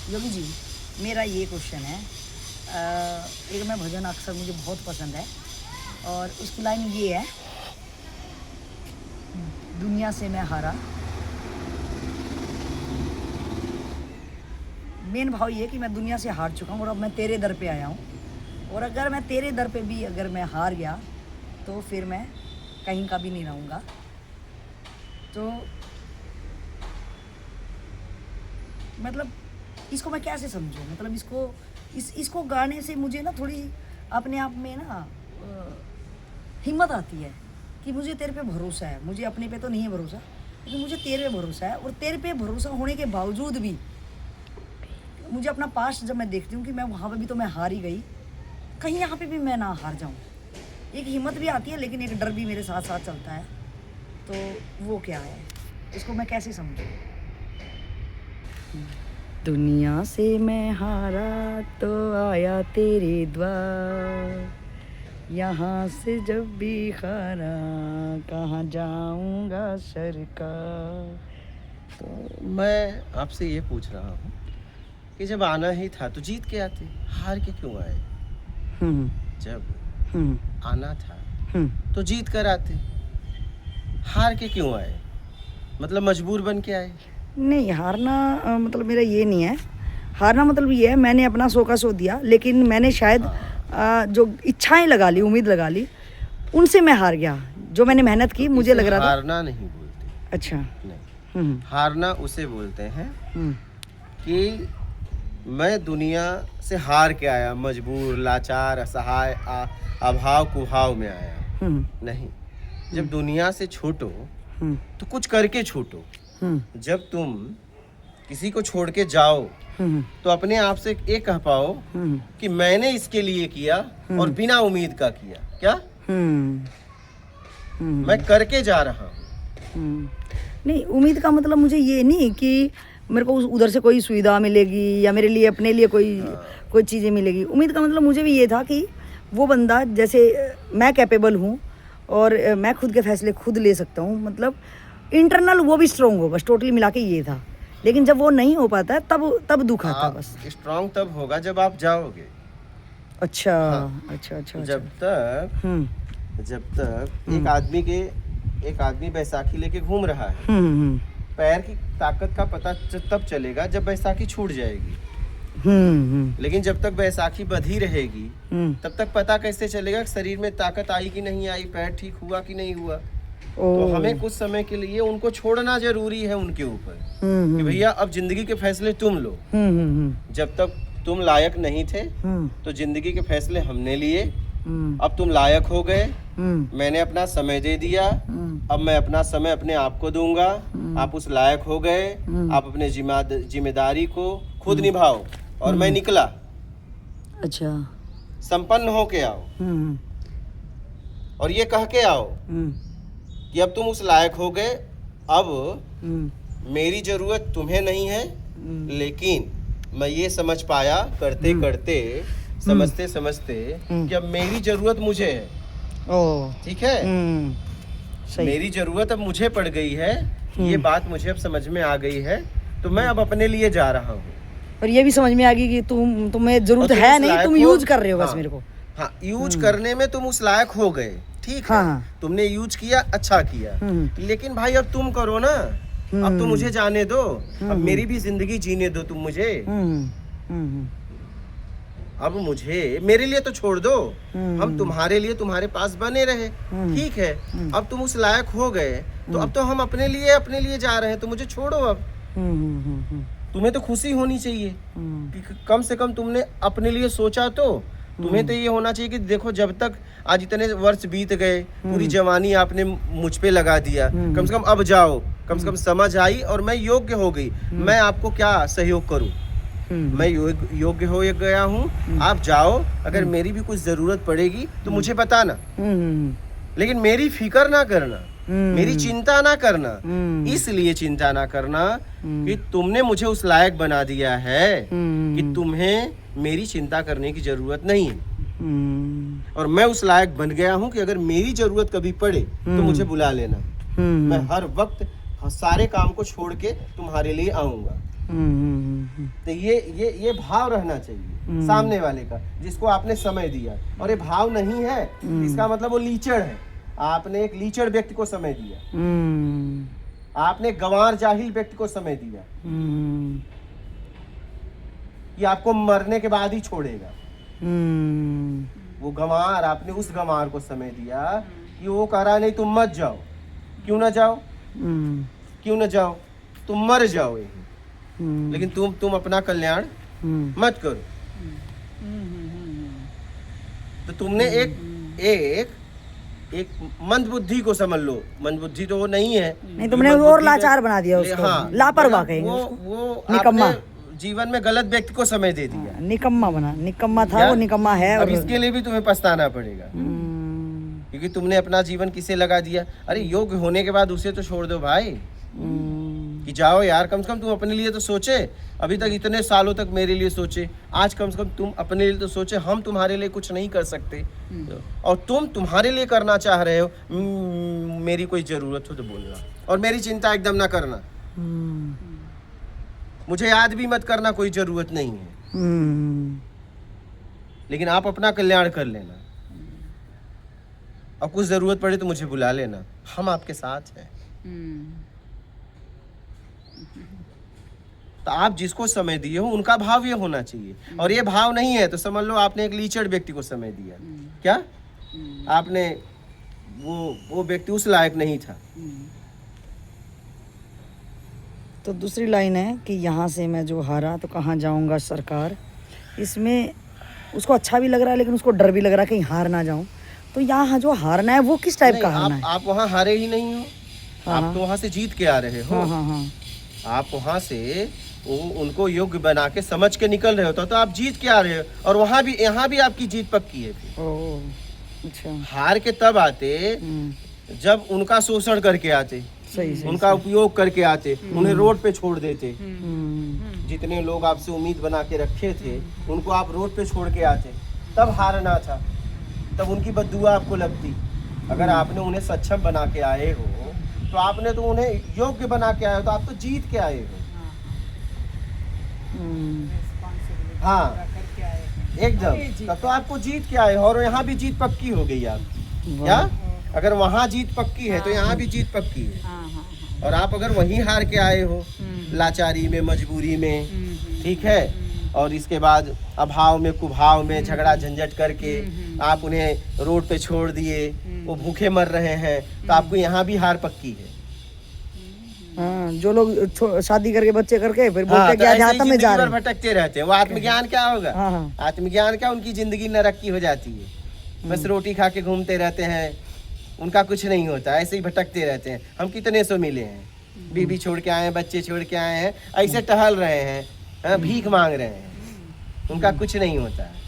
योगी जी, मेरा ये क्वेश्चन है। एक मैं भजन अक्सर मुझे बहुत पसंद है और उसकी लाइन ये है, दुनिया से मैं हारा। मेन भाव ये कि मैं दुनिया से हार चुका हूँ और अब मैं तेरे दर पे आया हूँ, और अगर मैं तेरे दर पे भी अगर मैं हार गया तो फिर मैं कहीं का भी नहीं रहूँगा। तो मतलब इसको मैं कैसे समझूं? मतलब इसको गाने से मुझे ना थोड़ी अपने आप में ना हिम्मत आती है कि मुझे तेरे पे भरोसा है। मुझे अपने पे तो नहीं है भरोसा, लेकिन मुझे तेरे पे भरोसा है। और तेरे पे भरोसा होने के बावजूद भी मुझे अपना पास्ट जब मैं देखती हूँ कि मैं वहाँ पे भी तो मैं हार ही गई, कहीं यहाँ पे भी मैं ना हार जाऊँ। एक हिम्मत भी आती है, लेकिन एक डर भी मेरे साथ साथ चलता है। तो वो क्या है, इसको मैं कैसे समझूँ? दुनिया से मैं हारा तो आया तेरे द्वार, यहाँ से जब भी हारा कहाँ जाऊँगा सरकार। तो मैं आपसे ये पूछ रहा हूँ कि जब आना ही था तो जीत के आते, हार के क्यों आए? जब आना था तो जीत कर आते, हार के क्यों आए? मतलब मजबूर बन के आए? नहीं, हारना मतलब मेरा ये नहीं है। हारना मतलब ये है, मैंने अपना सौ का सौ दिया, लेकिन मैंने शायद जो इच्छाएं लगा ली, उम्मीद लगा ली, उनसे मैं हार गया। जो मैंने मेहनत की, तो मुझे लग रहा था। हारना नहीं बोलते। अच्छा। नहीं, हारना उसे बोलते हैं कि मैं दुनिया से हार के आया, मजबूर, लाचार, असहाय, अभाव कुभाव में आया। नहीं, जब दुनिया से छूटो तो कुछ करके छूटो। जब तुम किसी को छोड़ के जाओ तो अपने आप से ये कह पाओ कि मैंने इसके लिए किया और बिना उम्मीद का किया। क्या मैं करके जा रहा हूँ। नहीं, उम्मीद का मतलब मुझे ये नहीं कि मेरे को उधर से कोई सुविधा मिलेगी या मेरे लिए अपने लिए कोई चीज़ें मिलेगी। उम्मीद का मतलब मुझे भी ये था कि वो बंदा, जैसे मैं कैपेबल हूँ और मैं खुद के फैसले खुद ले सकता हूँ, मतलब इंटरनल वो भी स्ट्रॉन्ग हो, बस टोटली मिला के ये था। लेकिन जब वो नहीं हो पाता तब दुख आता बस। स्ट्रॉन्ग तब होगा जब आप जाओगे। अच्छा। हाँ। अच्छा। जब तक एक आदमी बैसाखी लेके घूम रहा है, पैर की ताकत का पता तब चलेगा जब बैसाखी छूट जाएगी। लेकिन जब तक बैसाखी बंधी रहेगी तब तक पता कैसे चलेगा शरीर में ताकत आई कि नहीं आई, पैर ठीक हुआ कि नहीं हुआ। तो हमें कुछ समय के लिए उनको छोड़ना जरूरी है उनके ऊपर कि भैया अब जिंदगी के फैसले तुम लो। जब तक तुम लायक नहीं थे तो जिंदगी के फैसले हमने लिए, अब तुम लायक हो गए, मैंने अपना समय दे दिया, अब मैं अपना समय अपने आप को दूंगा। आप उस लायक हो गए, आप अपने जिम्मेदारी को खुद निभाओ। और मैं निकला। अच्छा। संपन्न हो के आओ और ये कह के आओ कि अब तुम उस लायक हो गए, अब मेरी जरूरत तुम्हें नहीं है, लेकिन मैं ये समझ पाया करते करते, समझते समझते कि अब मेरी जरूरत मुझे है। ठीक है, मेरी जरूरत अब मुझे पड़ गई है। ये बात मुझे अब समझ में आ गई है, तो मैं अब अपने लिए जा रहा हूँ। और ये भी समझ में आ गई कि तुम्हें जरूरत है नहीं, तुम यूज कर रहे हो बस मेरे को। हाँ, यूज करने में तुम उस लायक हो गए, ठीक है। तुमने यूज किया, अच्छा किया, लेकिन भाई अब तुम करो ना। अब तो मुझे जाने दो, अब मेरी भी जिंदगी जीने दो तुम मुझे। अब मुझे, मेरे लिए तो छोड़ दो, हम तुम्हारे लिए तुम्हारे पास बने रहे, ठीक है। अब तुम उस लायक हो गए तो अब तो हम अपने लिए जा रहे हैं, तो मुझे छोड़ो अब। तुम्हें तो खुशी होनी चाहिए कि कम से कम तुमने अपने लिए सोचा। तो तुम्हें तो ये होना चाहिए कि देखो, जब तक आज इतने वर्ष बीत गए, पूरी जवानी आपने मुझ पे लगा दिया, कम से कम अब जाओ, कम से कम समझ आई और मैं योग्य हो गई। मैं आपको क्या सहयोग करूं? मैं योग्य हो गया हूँ, आप जाओ। अगर मेरी भी कुछ जरूरत पड़ेगी तो मुझे बताना, लेकिन मेरी फिक्र ना करना, मेरी चिंता ना करना। इसलिए चिंता ना करना कि तुमने मुझे उस लायक बना दिया है कि तुम्हें मेरी चिंता करने की जरूरत नहीं है। और मैं उस लायक बन गया हूँ कि अगर मेरी जरूरत कभी पड़े तो मुझे बुला लेना। मैं हर वक्त सारे काम को छोड़ के तुम्हारे लिए आऊंगा। तो ये भाव रहना चाहिए सामने वाले का, जिसको आपने समय दिया। और ये भाव नहीं है, इसका मतलब वो लीचड़ है। आपने एक लीचड़ व्यक्ति को समय दिया, आपने गंवार जाहिल व्यक्ति को समय दिया कि आपको मरने के बाद ही छोड़ेगा। वो गंवार, आपने उस गंवार को समय दिया कि वो कह रहा नहीं तुम मत जाओ। क्यों ना जाओ? क्यों ना जाओ? तुम मर जाओ लेकिन तुम अपना कल्याण मत करो। तो तुमने एक मंदबुद्धि को समझ लो, मंदबुद्धि तो वो नहीं है, नहीं तुमने और लाचार बना दिया उसको। हाँ, लापरवाह कहेंगे वो निकम्मा। आपने जीवन में गलत व्यक्ति को समय दे दिया। निकम्मा बना, निकम्मा था वो, निकम्मा है। अब इसके लिए भी तुम्हें पछताना पड़ेगा, क्योंकि तुमने अपना जीवन किसे लगा दिया। अरे योग्य होने के बाद उसे तो छोड़ दो भाई, कि जाओ यार, कम से कम तुम अपने लिए तो सोचे। अभी तक इतने सालों तक मेरे लिए सोचे, आज कम से कम तुम अपने लिए तो सोचे। हम तुम्हारे लिए कुछ नहीं कर सकते और तुम तुम्हारे लिए करना चाह रहे हो। मेरी कोई जरूरत हो तो बोलना, और मेरी चिंता एकदम ना करना। मुझे याद भी मत करना, कोई जरूरत नहीं है। लेकिन आप अपना कल्याण कर लेना, और कुछ जरूरत पड़े तो मुझे बुला लेना, हम आपके साथ हैं। तो आप जिसको समय दिए हो उनका भाव ये होना चाहिए। और ये भाव नहीं है तो समझ लो आपने एक लीचड़ व्यक्ति को समय दिया। क्या आपने वो व्यक्ति उस लायक नहीं था। तो दूसरी लाइन है कि यहाँ से मैं जो हारा तो कहाँ जाऊँगा सरकार। इसमें उसको अच्छा भी लग रहा है, लेकिन उसको डर भी लग रहा है कहीं हार ना जाऊँ। तो यहाँ जो हारना है वो किस टाइप का हारना है? आप वहाँ हारे ही नहीं हो। आप तो वहाँ से जीत के आ रहे हो। आप वहाँ से उनको योग्य बना के समझ के निकल रहे हो, तो आप जीत के आ रहे हो। और यहाँ भी आपकी जीत पक्की है। अच्छा। हार के तब आते जब उनका शोषण करके आते, उनका उपयोग करके आते, उन्हें रोड पे छोड़ देते। जितने लोग आपसे उम्मीद बना के रखे थे उनको आप रोड पे छोड़ के आते, तब हारना था। तब उनकी बद्दुआ आपको लगती। अगर आपने उन्हें सक्षम बना के आए हो, तो आपने तो उन्हें योग्य बना के आए हो, तो आप तो जीत के आए हो। हाँ एकदम, तब तो आपको जीत के आए हो। और यहाँ भी जीत पक्की हो गई आपकी। क्या अगर वहाँ जीत पक्की है तो यहाँ भी जीत पक्की है। और आप अगर वहीं हार के आए हो, लाचारी में, मजबूरी में, ठीक है, और इसके बाद अभाव में, कुभाव में झगड़ा झंझट करके आप उन्हें रोड पे छोड़ दिए, वो भूखे मर रहे हैं, तो आपको यहाँ भी हार पक्की है। हाँ, जो लोग शादी करके बच्चे करके फिर बोलते क्या अध्यात्म में जा रहे हैं, भटकते रहते हैं, वो आत्मज्ञान क्या होगा? आत्मज्ञान क्या, उनकी जिंदगी नरक की हो जाती है। बस रोटी खा के घूमते रहते हैं, उनका कुछ नहीं होता, ऐसे ही भटकते रहते हैं। हम कितने सौ मिले हैं, बीबी छोड़ के आए हैं, बच्चे छोड़ के आए हैं, ऐसे टहल रहे हैं, भीख मांग रहे हैं, उनका कुछ नहीं होता है।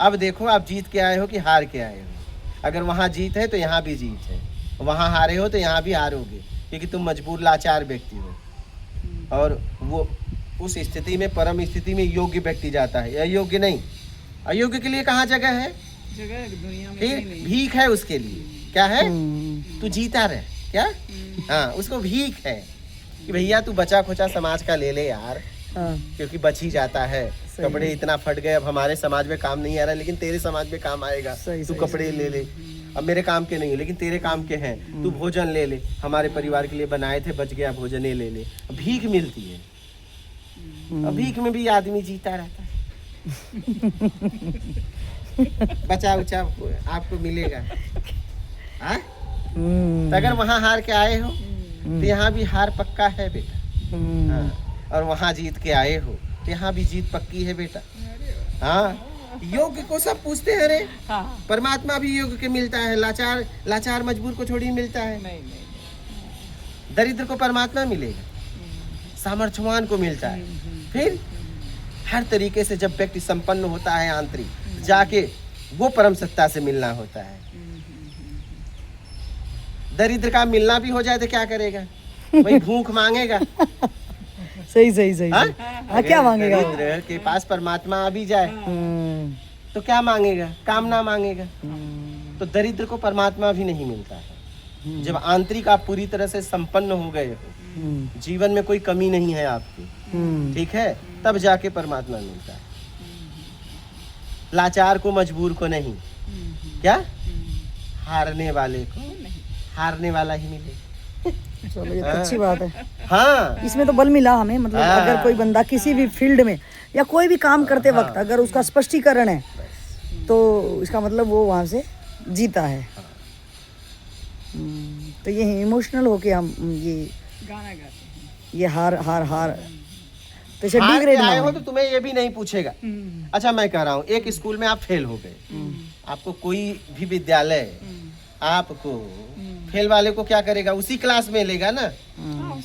अब देखो आप जीत के आए हो कि हार के आए हो। अगर वहाँ जीत है तो यहाँ भी जीत है, वहाँ हारे हो तो यहाँ भी हारोगे, क्योंकि तुम मजबूर लाचार व्यक्ति हो। और वो उस स्थिति में, परम स्थिति में योग्य व्यक्ति जाता है, अयोग्य नहीं। अयोग्य के लिए कहाँ जगह है? दुनिया में फिर भीख है उसके लिए। क्या है? तू जीता रहे। क्या? हाँ, उसको भीख है कि भैया तू बचा खोचा समाज का ले ले यार, क्योंकि बच ही जाता है। कपड़े इतना फट गए, अब हमारे समाज में काम नहीं आ रहा, लेकिन तेरे समाज में काम आएगा। तू कपड़े ले ले, अब मेरे काम के नहीं है लेकिन तेरे काम के हैं। तू भोजन ले ले, हमारे परिवार के लिए बनाए थे, बच गया, भोजन ले ले। भीख मिलती है, अब भीख में भी आदमी जीता रहता है। बचा उचा आपको मिलेगा। तो अगर वहाँ हार के आए हो तो यहाँ भी हार पक्का है बेटा। और वहाँ जीत के आए हो तो यहाँ भी जीत पक्की है बेटा। हाँ, योग को सब पूछते हैं। अरे परमात्मा भी योग के मिलता है, लाचार मजबूर को थोड़ी मिलता है। नहीं। दरिद्र को परमात्मा मिलेगा, सामर्थ्यवान को मिलता है। फिर हर तरीके से जब व्यक्ति संपन्न होता है आंतरिक, जाके वो परम सत्ता से मिलना होता है। दरिद्र का मिलना भी हो जाए तो क्या करेगा? वही भूख मांगेगा। सही। हाँ, क्या मांगेगा? दरिद्र के पास परमात्मा आ भी जाए तो क्या मांगेगा? कामना मांगेगा। तो दरिद्र को परमात्मा भी नहीं मिलता है। जब आंतरिक आप पूरी तरह से संपन्न हो गए हो, जीवन में कोई कमी नहीं है आपकी, ठीक है, तब जाके परमात्मा मिलता है। लाचार को, मजबूर को नहीं, क्या हारने वाले को हारने वाला ही मिले। चलो ये तो अच्छी बात है। हाँ, इसमें तो बल मिला हमें, मतलब अगर कोई बंदा किसी भी फील्ड में या कोई भी काम करते वक्त अगर उसका स्पष्टीकरण है तो इसका मतलब वो वहां से जीता है। तो ये इमोशनल होके हम ये गाना गाते हैं। ये हार हार हार तो इसे हार डिग्रेड के ना आए हो हो। तो तुम्हें ये भी नहीं पूछेगा। अच्छा मैं कह रहा हूँ, एक स्कूल में आप फेल हो गए, आपको कोई भी विद्यालय आपको फेल वाले को क्या करेगा, उसी क्लास में लेगा ना।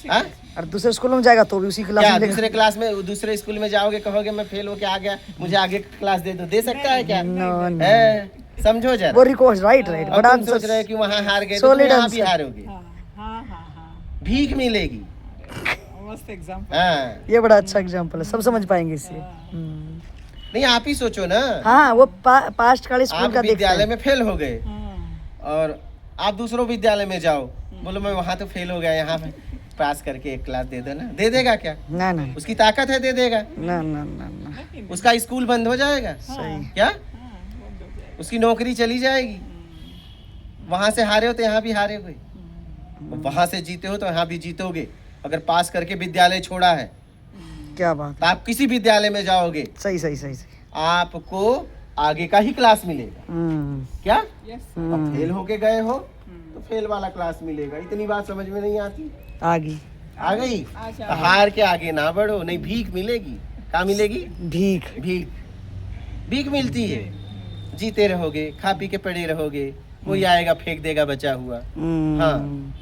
हाँ? और दूसरे स्कूल में जाएगा तो भी उसी क्लास क्या में लेगा। दूसरे क्लास में, दूसरे स्कूल में जाओगे, कहोगे मैं फेल होके आ गया, मुझे आगे की क्लास दे दो, दे सकता है क्या? No, no. है? समझो जरा। वो रिक्वेस्ट राइट राइट और बड़ा तुम सोच रहे हो कि वहाँ हार गए तो Solid तुम यहाँ भी answer. हारोगे, हाँ हाँ हाँ, भीख मिलेगी। मस्त एग्जाम्पल। हाँ, ये बड़ा अच्छा एग्जांपल है, सब समझ पाएंगे इससे। नहीं आप ही सोचो ना, हाँ वो पास्ट वाले स्कूल आप का देखते विद्यालय हैं। में फेल हो गए और आप दूसरों विद्यालय में जाओ, बोलो मैं वहाँ तो फेल हो गया, यहाँ पे पास करके एक क्लास दे देना, दे देगा क्या? ना ना उसकी ताकत है, दे देगा। ना ना ना ना उसका स्कूल बंद हो जाएगा सही। क्या? उसकी नौकरी चली जाएगी। वहां से हारे हो तो यहाँ भी हारे हुए, वहां से जीते हो तो यहाँ भी जीतोगे। अगर पास करके विद्यालय छोड़ा है क्या बात तो आप किसी विद्यालय में जाओगे, सही सही सही सही। आपको आगे का ही क्लास मिलेगा। क्या? यस, अब फेल होके गए हो तो फेल वाला क्लास मिलेगा। इतनी बात समझ में नहीं आती? आगे आ गई? अच्छा। तो हार के आगे ना बढ़ो, नहीं भीख मिलेगी। क्या मिलेगी? भीख। भीख। भीख मिलती है, जीते रहोगे, खा पी के पड़े रहोगे, कोई आएगा फेंक देगा बचा हुआ। हाँ।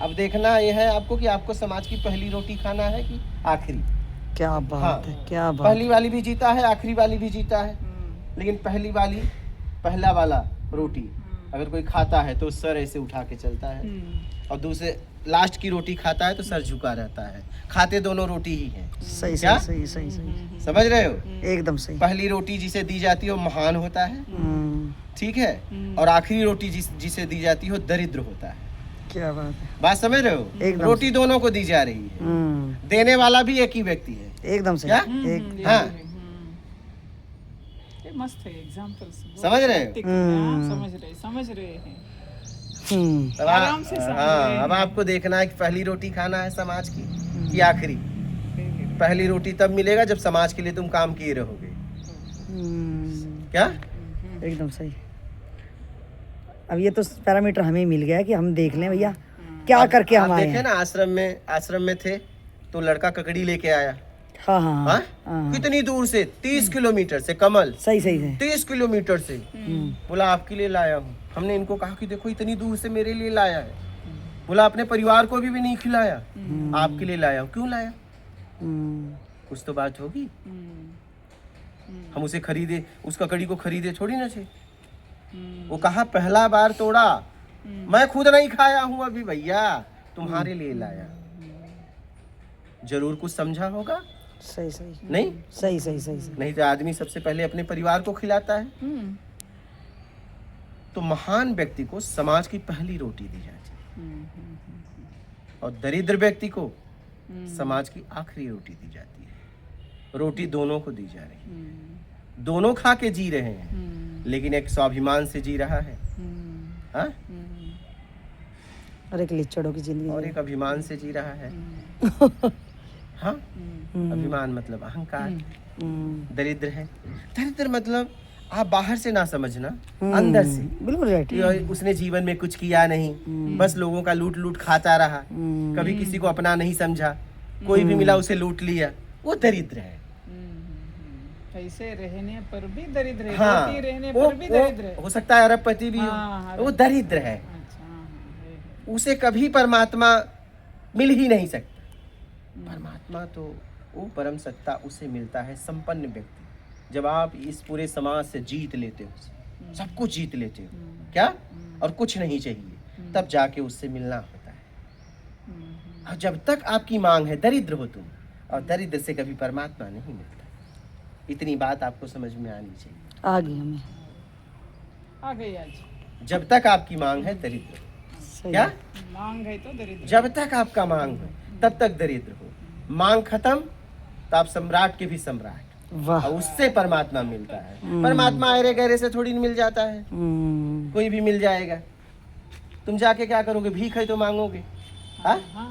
अब देखना ये है आपको कि आपको समाज की पहली रोटी खाना है कि आखिरी। क्या बात हाँ। है, क्या बात। पहली वाली भी जीता है, आखिरी वाली भी जीता है, लेकिन पहली वाली, पहला वाला रोटी अगर कोई खाता है तो सर ऐसे उठा के चलता है, और दूसरे लास्ट की रोटी खाता है तो सर झुका रहता है। खाते दोनों रोटी ही हैं। सही क्या? सही सही सही सही समझ रहे हो? एकदम सही। पहली रोटी जिसे दी जाती है वो महान होता है, ठीक है, और आखिरी रोटी जिसे दी जाती है वो दरिद्र होता है। क्या बात है, बात समझ रहे हो? एकदम रोटी दोनों को दी जा रही है, देने वाला भी एक ही व्यक्ति है। एकदम सही। क्या? एक हाँ। ये मस्त है एग्जाम्पल्स। समझ रहे हो? समझ रहे हैं। अब आराम से समझ रहे हाँ, हैं। अब आपको देखना है कि पहली रोटी खाना है समाज की कि आखिरी। पहली रोटी तब मिलेगा जब समाज के लिए तुम काम किए रहोगे। क्या? एकदम सही। अब ये तो पैरामीटर हमें मिल गया कि हम देख लें भैया क्या करके हम आप आए देखे हैं। ना, आश्रम में थे तो लड़का ककड़ी लेके आया। हाँ हाँ हाँ? हाँ कितनी दूर से, 30 किलोमीटर से, कमल सही सही सही। 30 किलोमीटर से। बोला आपके लिए लाया हूँ। हमने इनको कहा कि देखो इतनी दूर से मेरे लिए लाया है। बोला अपने परिवार को भी नहीं खिलाया, आपके लिए लाया हूँ। क्यों लाया? कुछ तो बात होगी। हम उसे खरीदे, उस ककड़ी को खरीदे थोड़ी ना थे। वो कहा पहला बार तोड़ा, मैं खुद नहीं खाया हूँ अभी भैया, तुम्हारे लिए लाया। जरूर कुछ समझा होगा। सही सही नहीं? सही सही सही सही। नहीं तो आदमी सबसे पहले अपने परिवार को खिलाता है। तो महान व्यक्ति को समाज की पहली रोटी दी जाती है, और दरिद्र व्यक्ति को समाज की आखिरी रोटी दी जाती है। रोटी दोनों को दी जा रही है, दोनों खा के जी रहे हैं, लेकिन एक स्वाभिमान से जी रहा है, हाँ? और एक लिचड़ों की जिंदगी और एक अभिमान से जी रहा है। हाँ? अभिमान मतलब अहंकार। दरिद्र है, दरिद्र मतलब आप बाहर से ना समझना, अंदर से। बिल्कुल राइट। ये उसने जीवन में कुछ किया नहीं, बस लोगों का लूट लूट खाता रहा, कभी किसी को अपना नहीं समझा, कोई भी मिला उसे लूट लिया, वो दरिद्र है। पैसे रहने पर भी दरिद्र है, हाँ, रोटी रहने पर भी दरिद्र है। हो सकता है अरबपति भी हाँ, हो, वो दरिद्र है। अच्छा, हाँ, उसे कभी परमात्मा मिल ही नहीं सकता। परमात्मा तो वो परम सत्ता उसे मिलता है, संपन्न व्यक्ति। जब आप इस पूरे समाज से जीत लेते हो, सब कुछ जीत लेते हो, क्या, और कुछ नहीं चाहिए, तब जाके उससे मिलना होता है। और जब तक आपकी मांग है, दरिद्र हो तुम, और दरिद्र से कभी परमात्मा नहीं मिलता। इतनी बात आपको समझ में आनी चाहिए। आ गई हमें। आ गई आज। जब तक आपकी मांग है, दरिद्र। सही क्या? है। मांग है तो दरिद्र। जब तक आपका मांग हो तब तक दरिद्र हो, मांग खत्म तो आप सम्राट के भी सम्राट, वाह। और उससे परमात्मा मिलता है। परमात्मा अरे गहरे से थोड़ी मिल जाता है, कोई भी मिल जाएगा। तुम जाके क्या करोगे? भीख है तो मांगोगे, हाँ? हाँ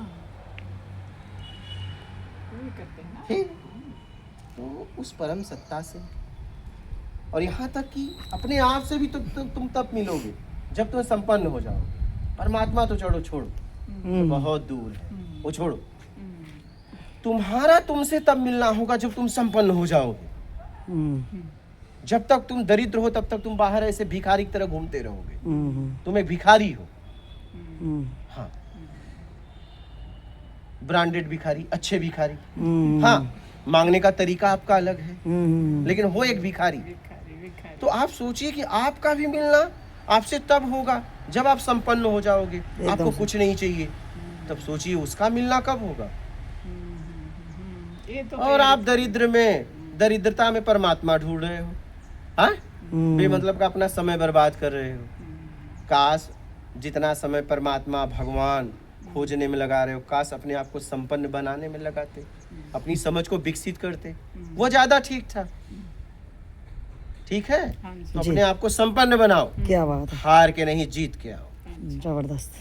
वही करते हैं ना। फिर तो उस परम सत्ता से, और यहाँ तक कि अपने आप से भी तुम तब मिलोगे जब तुम संपन्न हो जाओगे। परमात्मा तो छोड़ो तो बहुत दूर है, वो छोड़ो। तुम्हारा तुमसे तब मिलना होगा जब तुम संपन्न हो जाओगे। जब तक तुम दरिद्र हो तब तक तुम बाहर ऐसे भिखारी की तरह घूमते रहोगे। तुम एक भिखारी हो, हाँ, ब्रांडेड भिखारी, अच्छे भिखारी, हाँ, मांगने का तरीका आपका अलग है, लेकिन हो एक भिखारी। भिखारी भिखारी। तो आप सोचिए कि आपका भी मिलना आपसे तब होगा जब आप संपन्न हो जाओगे, आपको कुछ नहीं चाहिए। तब सोचिए उसका मिलना कब होगा। ये तो और आप दरिद्र में, दरिद्रता में परमात्मा ढूंढ रहे हो, हाँ, बेमतलब का अपना समय बर्बाद कर रहे हो। काश जितना समय परमात्मा भगवान खोजने में लगा रहे हो, काश अपने आप को संपन्न बनाने में लगाते, अपनी समझ को विकसित करते, वो ज्यादा ठीक था। ठीक है, हाँ जी। तो अपने आप को संपन्न बनाओ, क्या बात है, हार के नहीं जीत के आओ। जबरदस्त।